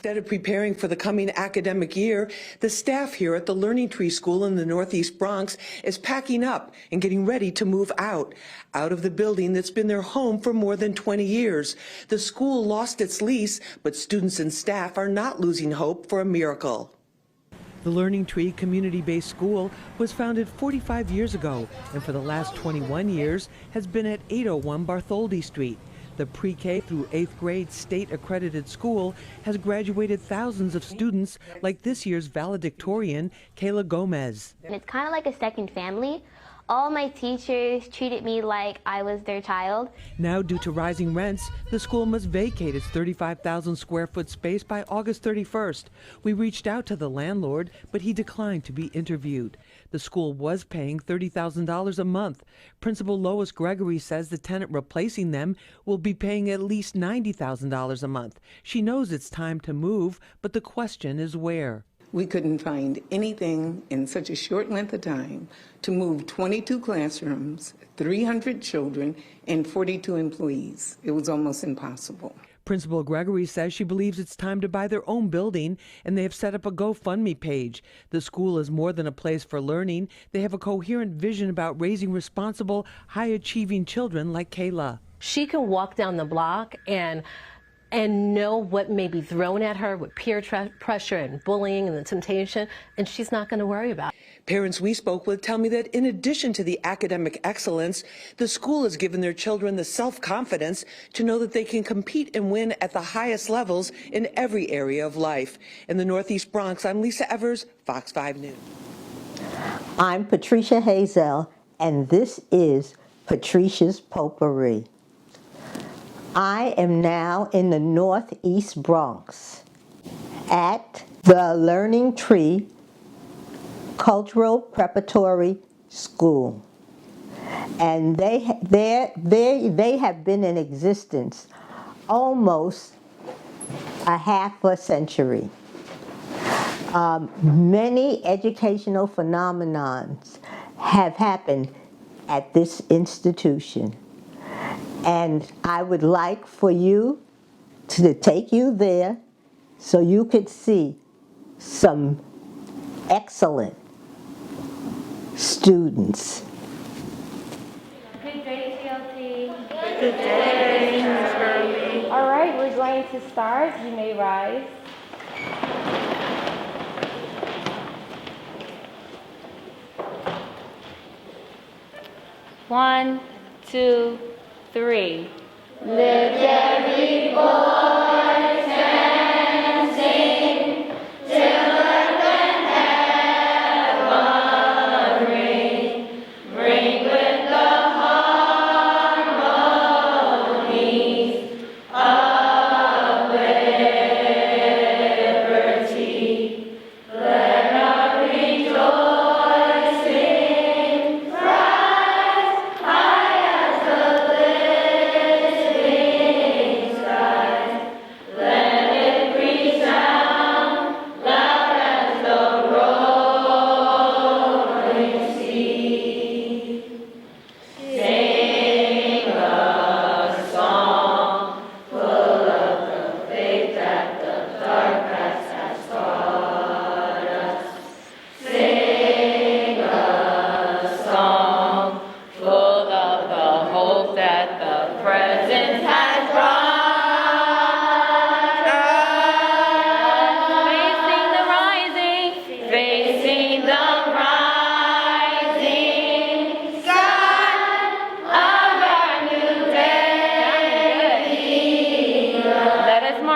Instead of preparing for the coming academic year, the staff here at the Learning Tree School in the Northeast Bronx is packing up and getting ready to move out of the building that's been their home for more than 20 years. The school lost its lease, but students and staff are not losing hope for a miracle. The Learning Tree community-based school was founded 45 years ago and for the last 21 years has been at 801 Bartholdi Street. The pre-K through 8th grade state-accredited school has graduated thousands of students like this year's valedictorian, Kayla Gomez. It's kind of like a second family. All my teachers treated me like I was their child. Now, due to rising rents, the school must vacate its 35,000 square foot space by August 31st. We reached out to the landlord, but he declined to be interviewed. The school was paying $30,000 a month. Principal Lois Gregory says the tenant replacing them will be paying at least $90,000 a month. She knows it's time to move, but the question is where. We couldn't find anything in such a short length of time to move 22 classrooms, 300 children, and 42 employees. It was almost impossible. Principal Gregory says she believes it's time to buy their own building, and they have set up a GoFundMe page. The school is more than a place for learning. They have a coherent vision about raising responsible, high-achieving children like Kayla. She can walk down the block and know what may be thrown at her with peer pressure and bullying and the temptation, and she's not going to worry about it. Parents we spoke with tell me that in addition to the academic excellence, the school has given their children the self-confidence to know that they can compete and win at the highest levels in every area of life. In the Northeast Bronx, I'm Lisa Evers, Fox 5 News. I'm Patricia Hazell, and this is Patricia's Potpourri. I am now in the Northeast Bronx at the Learning Tree Cultural Preparatory School, and they have been in existence almost a half a century. Many educational phenomena have happened at this institution. And I would like for you to take you there so you could see some excellent students. Good day, TLT. Good day, Ms. Gurley. All right, we're going to start. You may rise. One, two, three. Lift every voice and sing till earth and heaven ring. Ring with the harmonies of liberty. Let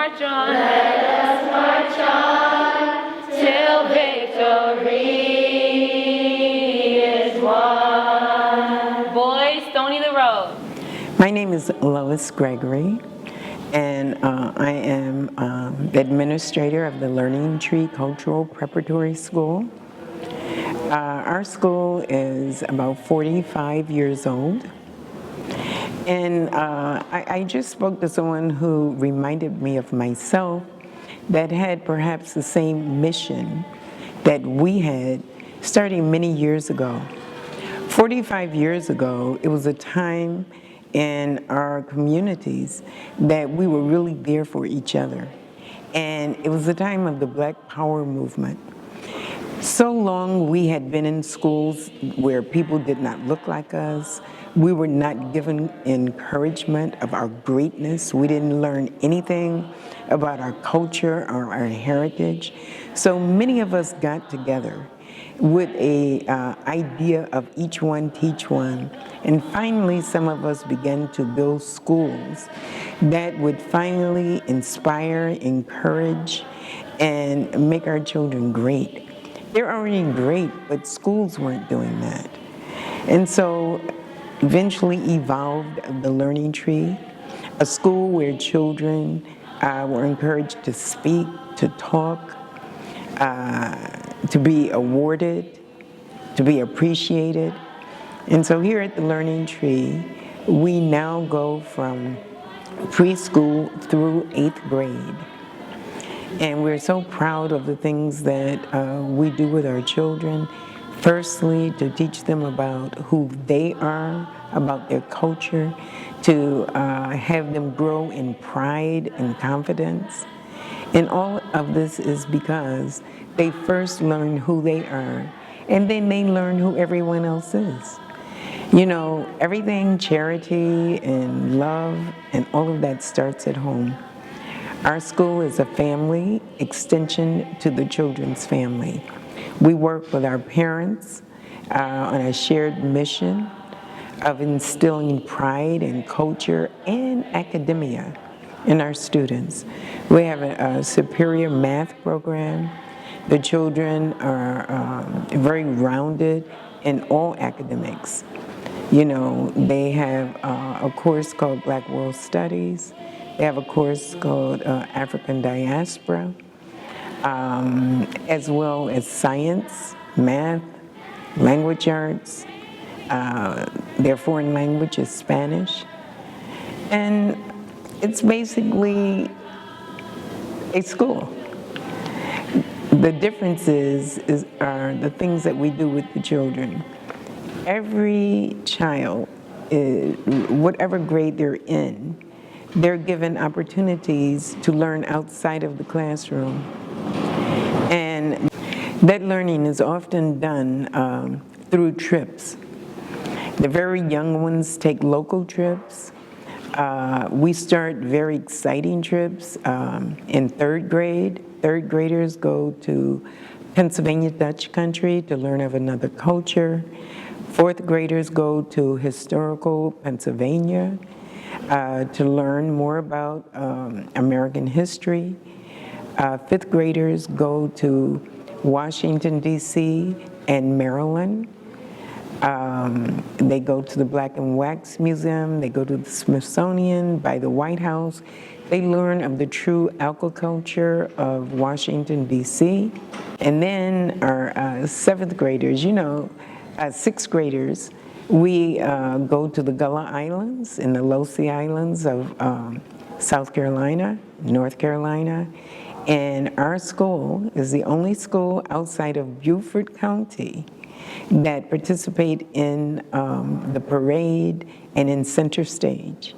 our rejoicing rise high as the My name is Lois Gregory, and I am the administrator of the Learning Tree Cultural Preparatory School. Our school is about 45 years old, and I just spoke to someone who reminded me of myself that had perhaps the same mission that we had starting many years ago. 45 years ago, it was a time in our communities that we were really there for each other. And it was the time of the Black Power movement. So long we had been in schools where people did not look like us. We were not given encouragement of our greatness. We didn't learn anything about our culture or our heritage. So many of us got together with a idea of each one teach one. And finally, some of us began to build schools that would finally inspire, encourage, and make our children great. They're already great, but schools weren't doing that. And so eventually evolved the Learning Tree, a school where children were encouraged to speak, to talk, to be awarded, to be appreciated. And so here at the Learning Tree, we now go from preschool through 8th grade. And we're so proud of the things that we do with our children. Firstly, to teach them about who they are, about their culture, to have them grow in pride and confidence. And all of this is because they first learn who they are, and then they learn who everyone else is. You know, everything, charity and love and all of that starts at home. Our school is a family extension to the children's family. We work with our parents on a shared mission of instilling pride and culture and academia in our students. We have a superior math program. The children are very rounded in all academics. You know, they have a course called Black World Studies. They have a course called African Diaspora, as well as science, math, language arts. Their foreign language is Spanish. And it's basically a school. The differences are the things that we do with the children. Every child, whatever grade they're in, they're given opportunities to learn outside of the classroom. And that learning is often done through trips. The very young ones take local trips. We start very exciting trips in 3rd grade. 3rd graders go to Pennsylvania Dutch country to learn of another culture. 4th graders go to historical Pennsylvania to learn more about American history. 5th graders go to Washington, D.C. and Maryland. They go to the Black and Wax Museum. They go to the Smithsonian by the White House. They learn of the true agriculture of Washington, D.C. And then our 7th graders, you know, 6th graders, we go to the Gullah Islands and the Losi Islands of South Carolina, North Carolina. And our school is the only school outside of Beaufort County that participate in the parade and in center stage.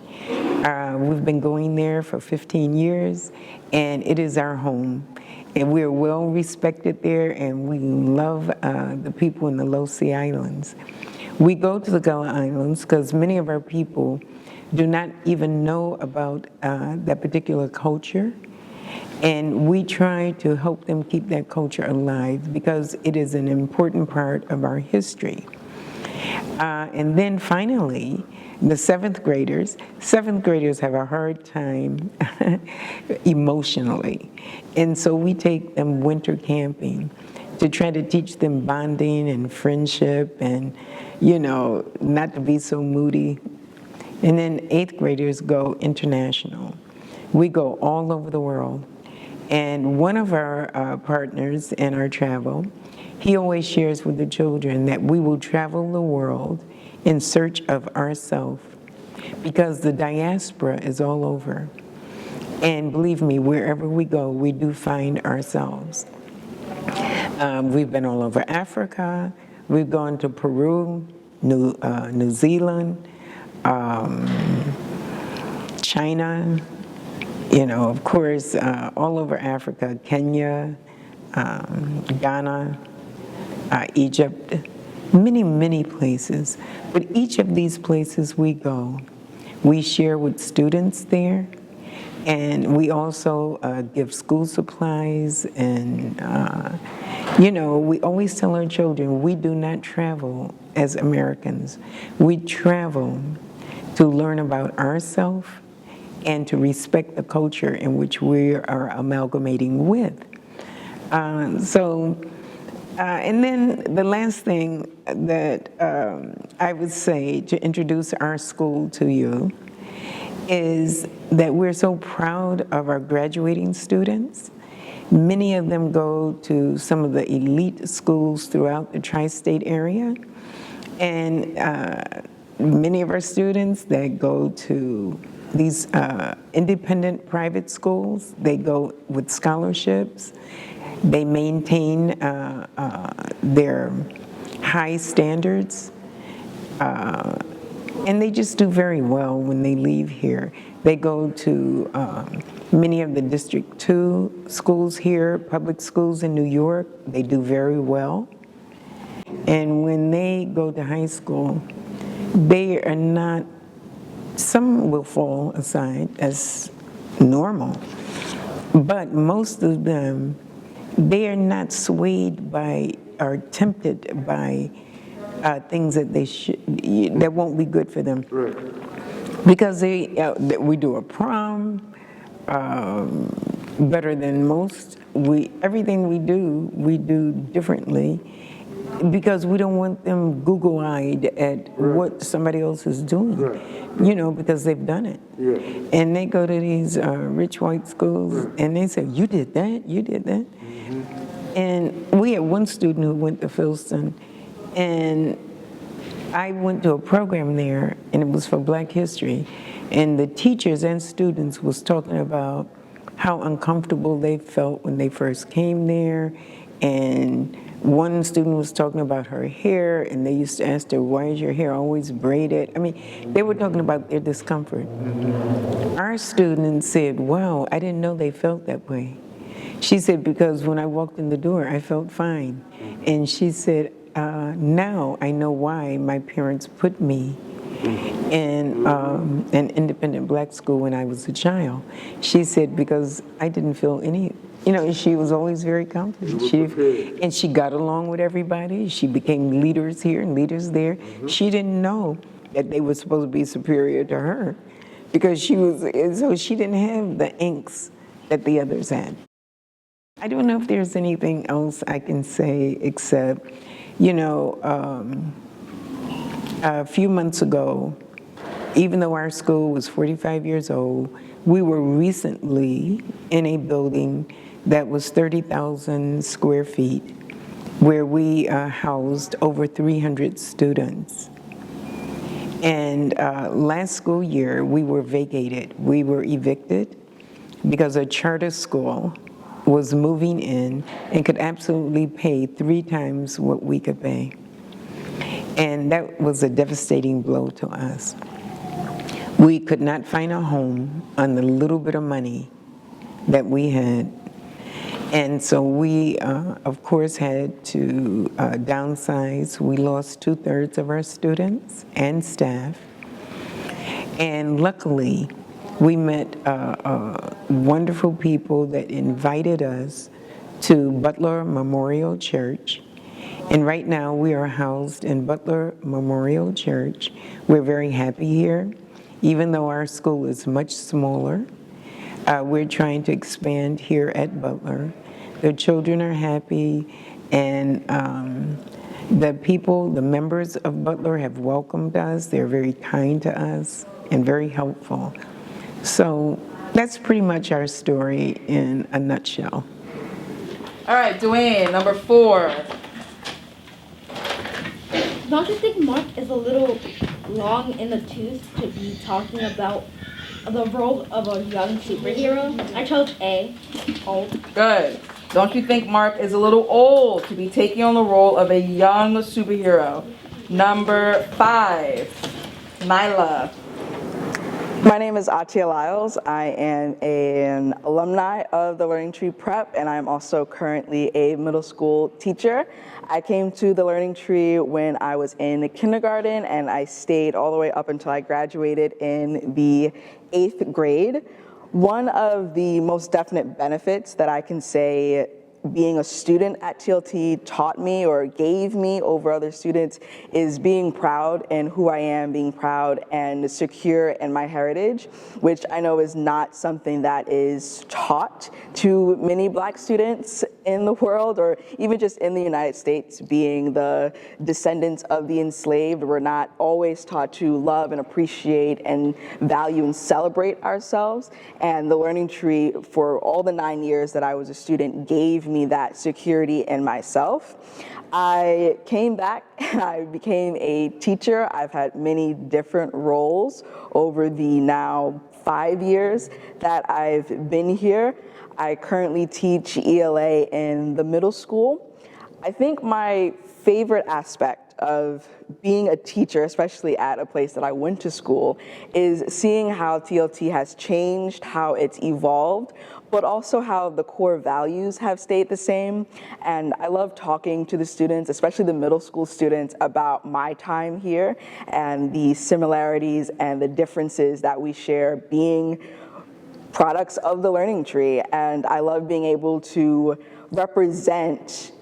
We've been going there for 15 years, and it is our home. And we're well respected there, and we love the people in the Losi Islands. We go to the Gullah Islands because many of our people do not even know about that particular culture. And we try to help them keep that culture alive because it is an important part of our history. And then finally, the 7th graders have a hard time emotionally. And so we take them winter camping to try to teach them bonding and friendship and, you know, not to be so moody. And then 8th graders go international. We go all over the world. And one of our partners in our travel, he always shares with the children that we will travel the world in search of ourselves because the diaspora is all over. And believe me, wherever we go, we do find ourselves. We've been all over Africa. We've gone to Peru, New Zealand, China, of course, all over Africa, Kenya, Ghana, Egypt, many, many places. But each of these places we go, we share with students there, and we also give school supplies, and we always tell our children, we do not travel as Americans. We travel to learn about ourselves and to respect the culture in which we are amalgamating with. And then the last thing that I would say to introduce our school to you is that we're so proud of our graduating students. Many of them go to some of the elite schools throughout the tri-state area, and many of our students that go to these independent private schools, they go with scholarships. They maintain their high standards, and they just do very well when they leave here. They go to many of the District 2 schools here, public schools in New York. They do very well. And when they go to high school, they are not, some will fall aside as normal, but most of them, they are not swayed by or tempted by things that that won't be good for them. Right. Because we do a prom better than most. Everything we do differently, because we don't want them Google-eyed at what somebody else is doing, because they've done it. Yeah. And they go to these rich white schools, and they say, you did that, you did that. Mm-hmm. And we had one student who went to Philston, and I went to a program there, and it was for Black History, and the teachers and students was talking about how uncomfortable they felt when they first came there, and one student was talking about her hair, and they used to ask her, why is your hair always braided? I mean, they were talking about their discomfort. Our students said, wow, I didn't know they felt that way. She said, because when I walked in the door, I felt fine. And she said, now I know why my parents put me in an independent Black school when I was a child. She said, because I didn't feel any, she was always very confident. And she got along with everybody. She became leaders here and leaders there. Mm-hmm. She didn't know that they were supposed to be superior to her, because so she didn't have the angst that the others had. I don't know if there's anything else I can say except, a few months ago, even though our school was 45 years old, we were recently in a building that was 30,000 square feet, where we housed over 300 students. And last school year, we were vacated. We were evicted because a charter school was moving in and could absolutely pay 3 times what we could pay. And that was a devastating blow to us. We could not find a home on the little bit of money that we had. And so we, of course, had to downsize. We lost 2/3 of our students and staff. And luckily, we met wonderful people that invited us to Butler Memorial Church. And right now, we are housed in Butler Memorial Church. We're very happy here. Even though our school is much smaller, we're trying to expand here at Butler. The children are happy, and the people, the members of Butler have welcomed us. They're very kind to us and very helpful. So that's pretty much our story in a nutshell. All right, Dwayne, number 4. Don't you think Mark is a little long in the tooth to be talking about the role of a young superhero? I chose A, old. Good. Don't you think Mark is a little old to be taking on the role of a young superhero? Number 5, Nyla. My name is Atia Lyles. I am an alumni of the Learning Tree Prep, and I'm also currently a middle school teacher. I came to the Learning Tree when I was in kindergarten, and I stayed all the way up until I graduated in the 8th grade. One of the most definite benefits that I can say being a student at TLT taught me or gave me over other students is being proud in who I am, being proud and secure in my heritage, which I know is not something that is taught to many Black students in the world, or even just in the United States. Being the descendants of the enslaved, we're not always taught to love and appreciate and value and celebrate ourselves. And the Learning Tree, for all the 9 years that I was a student, gave me that security in myself. I came back, I became a teacher. I've had many different roles over the now 5 years that I've been here. I currently teach ELA in the middle school. I think my favorite aspect of being a teacher, especially at a place that I went to school, is seeing how TLT has changed, how it's evolved, but also how the core values have stayed the same. And I love talking to the students, especially the middle school students, about my time here and the similarities and the differences that we share being products of the Learning Tree. And I love being able to represent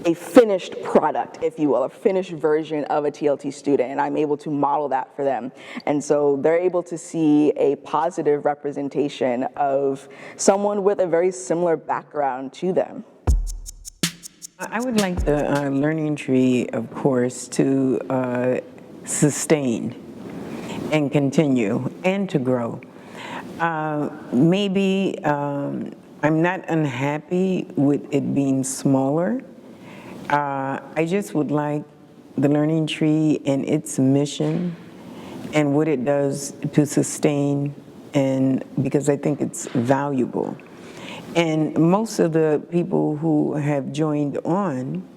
a finished product, if you will, a finished version of a TLT student, and I'm able to model that for them. And so they're able to see a positive representation of someone with a very similar background to them. I would like the Learning Tree, of course, to sustain and continue and to grow. Maybe I'm not unhappy with it being smaller. I just would like the Learning Tree and its mission and what it does to sustain, and because I think it's valuable. And most of the people who have joined on,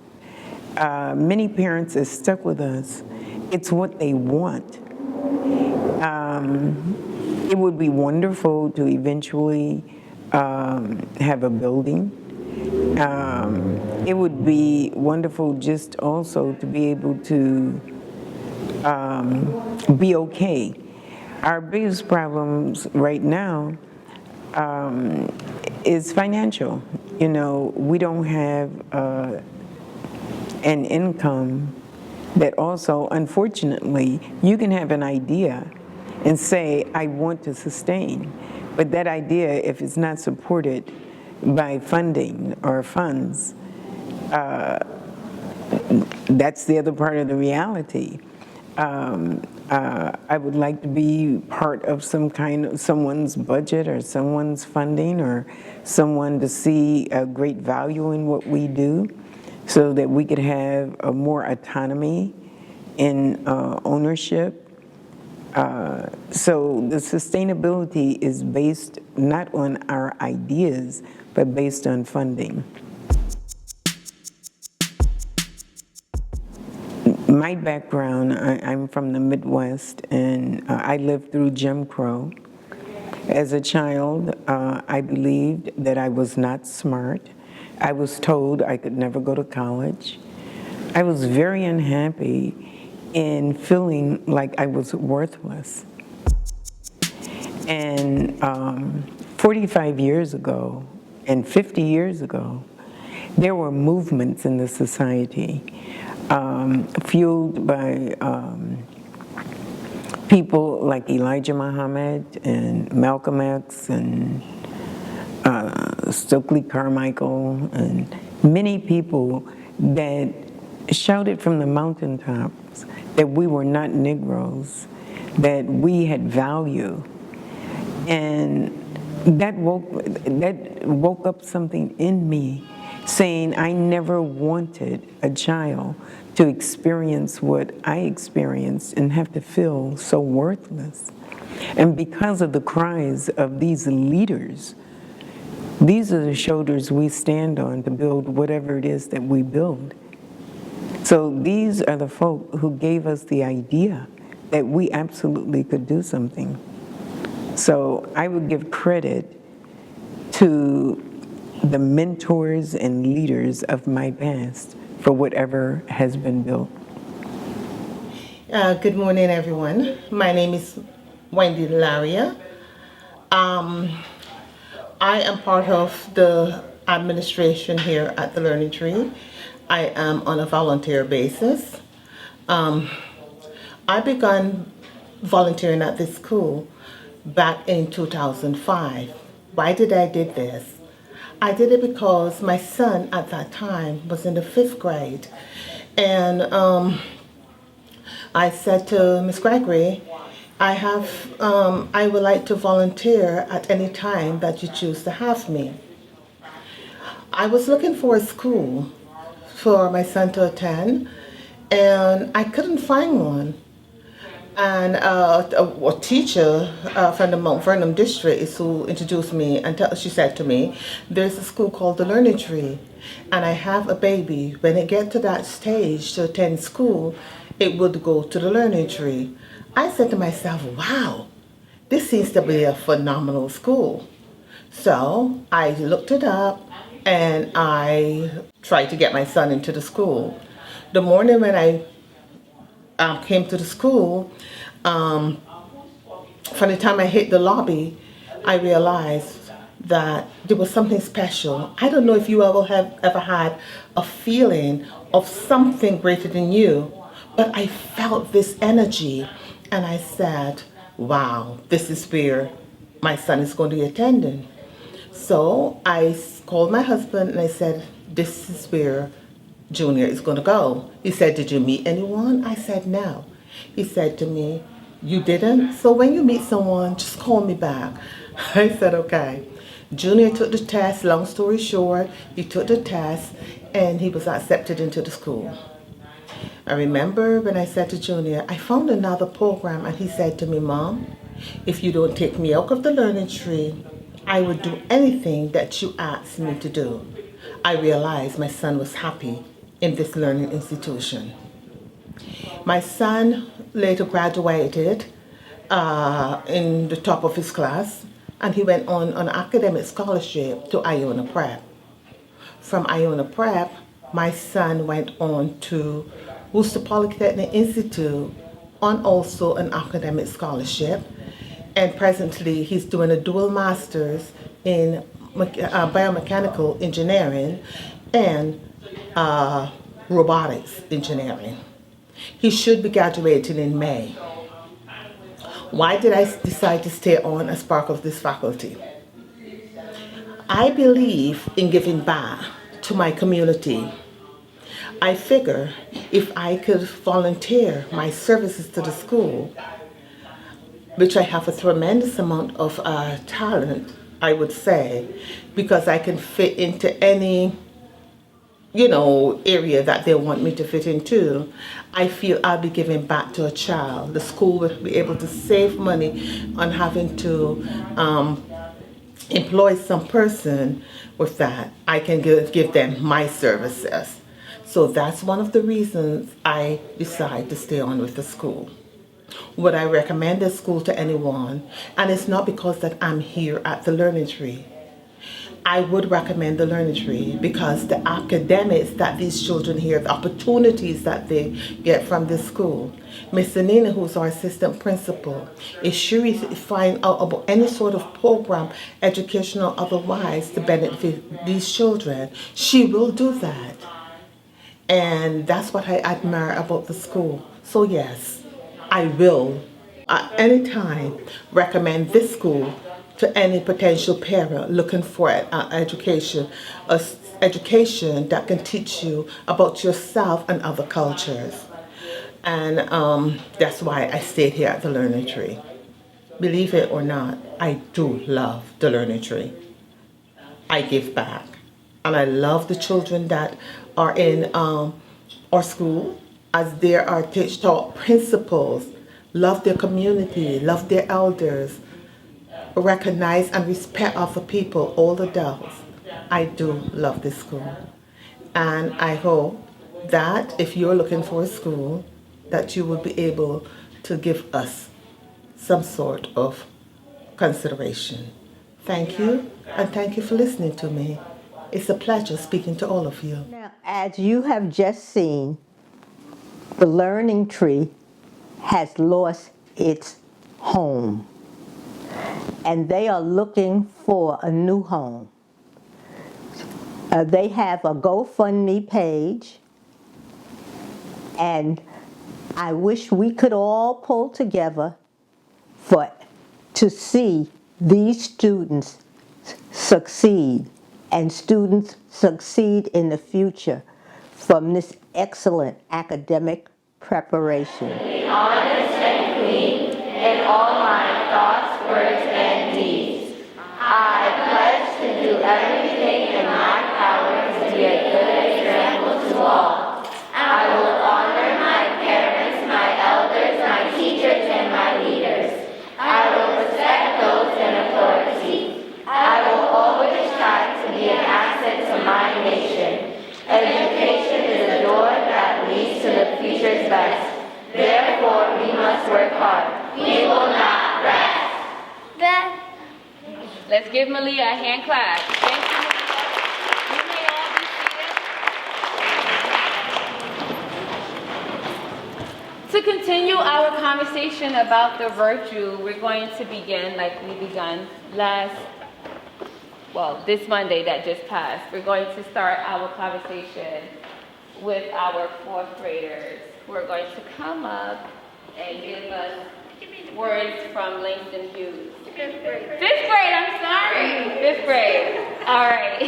many parents are stuck with us. It's what they want. It would be wonderful to eventually have a building. It would be wonderful just also to be able to be okay. Our biggest problems right now is financial. You know, we don't have an income that also, unfortunately, you can have an idea and say, I want to sustain, but that idea, if it's not supported by funding or funds, that's the other part of the reality. I would like to be part of someone's budget or someone's funding, or someone to see a great value in what we do, so that we could have a more autonomy in ownership. So the sustainability is based not on our ideas, but based on funding. My background, I'm from the Midwest, and I lived through Jim Crow. As a child, I believed that I was not smart. I was told I could never go to college. I was very unhappy in feeling like I was worthless. And 45 years ago and 50 years ago, there were movements in the society fueled by people like Elijah Muhammad and Malcolm X and Stokely Carmichael, and many people that shouted from the mountaintops that we were not Negroes, that we had value. And that woke up something in me, saying I never wanted a child to experience what I experienced and have to feel so worthless. And because of the cries of these leaders, these are the shoulders we stand on to build whatever it is that we build. So these are the folk who gave us the idea that we absolutely could do something. So I would give credit to the mentors and leaders of my past for whatever has been built. Good morning, everyone. My name is Wendy Laria. I am part of the administration here at the Learning Tree. I am on a volunteer basis. I began volunteering at this school back in 2005. Why did I did this? I did it because my son at that time was in the 5th grade, and I said to Miss Gregory, I would like to volunteer at any time that you choose to have me. I was looking for a school for my son to attend, and I couldn't find one. And a teacher from the Mount Vernon district is who introduced me, and she said to me, there's a school called the Learning Tree, and I have a baby. When it gets to that stage to attend school, it would go to the Learning Tree. I said to myself, wow, this seems to be a phenomenal school. So I looked it up and I tried to get my son into the school. The morning when I came to the school, from the time I hit the lobby, I realized that there was something special. I don't know if you have ever had a feeling of something greater than you, but I felt this energy and I said, wow, this is where my son is going to be attending. So I called my husband and I said, this is where Junior is going to go. He said, did you meet anyone? I said, no. He said to me, you didn't? So when you meet someone, just call me back. I said, okay. Junior took the test. Long story short, he took the test and he was accepted into the school. I remember when I said to Junior, I found another program, and he said to me, Mom, if you don't take me out of the Learning Tree, I would do anything that you asked me to do. I realized my son was happy in this learning institution. My son later graduated in the top of his class, and he went on an academic scholarship to Iona Prep. From Iona Prep, my son went on to Worcester Polytechnic Institute on also an academic scholarship, and presently he's doing a dual master's in biomechanical engineering and robotics engineering. He should be graduating in May. Why did I decide to stay on as part of this faculty? I believe in giving back to my community. I figure if I could volunteer my services to the school, which I have a tremendous amount of talent, I would say, because I can fit into any, area that they want me to fit into, I feel I'll be giving back to a child. The school will be able to save money on having to employ some person with that. I can give them my services. So that's one of the reasons I decide to stay on with the school. Would I recommend this school to anyone? And it's not because that I'm here at the Learning Tree. I would recommend the Learning Tree because the academics that these children hear, the opportunities that they get from this school. Miss Nina, who's our assistant principal, if she finds out about any sort of program, educational or otherwise, to benefit these children, she will do that. And that's what I admire about the school. So yes, I will at any time recommend this school to any potential parent looking for an education that can teach you about yourself and other cultures. And that's why I stayed here at the Learning Tree. Believe it or not, I do love the Learning Tree. I give back. And I love the children that are in our school, as there are taught principals, love their community, love their elders, recognize and respect other people, all adults. I do love this school. And I hope that if you're looking for a school, that you will be able to give us some sort of consideration. Thank you, and thank you for listening to me. It's a pleasure speaking to all of you. Now, as you have just seen, the Learning Tree has lost its home, and they are looking for a new home. They have a GoFundMe page, and I wish we could all pull together to see these students succeed, and students succeed in the future from this excellent academic preparation. Be honest and clean in all my thoughts, words, and deeds. I pledge to do everything in my power to be a good example to all. I will honor my parents, my elders, my teachers, and my leaders. I will respect those in authority. I will always try to be an asset to my nation. Education is a door that leads to the future's best. Therefore, we must work hard. We will not rest. Let's give Malia a hand clap. Thank you, Malia. You may all be seated. To continue our conversation about the virtue, we're going to begin like we begun this Monday that just passed. We're going to start our conversation with our fourth graders who are going to come up and give us words from Langston Hughes. Fifth grade, I'm sorry. Fifth grade. All right.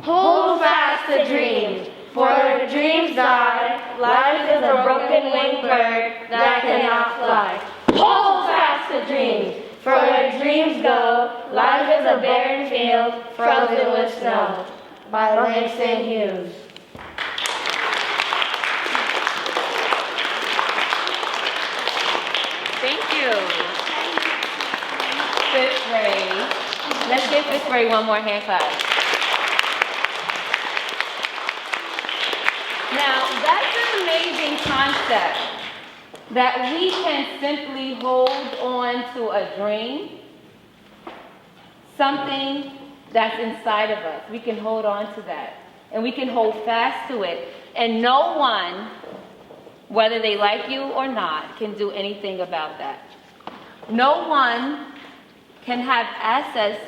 Hold fast the dreams, for the dreams die. Life is a broken winged bird that cannot fly. Hold fast the dreams, for where dreams go, life is a barren field frozen with snow. By Langston Hughes. Thank you. Fifth grade. Let's give fifth grade one more hand clap. Now, that's an amazing concept that we can simply hold on to a dream, something that's inside of us. We can hold on to that, and we can hold fast to it, and no one, whether they like you or not, can do anything about that. No one can have access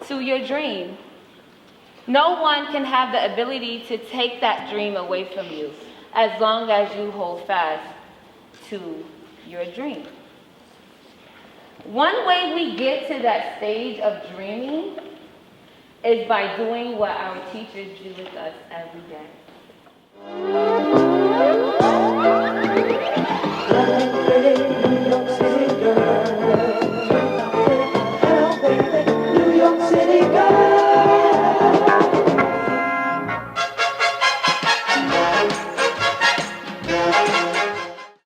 to your dream. No one can have the ability to take that dream away from you as long as you hold fast to your dream. One way we get to that stage of dreaming is by doing what our teachers do with us every day.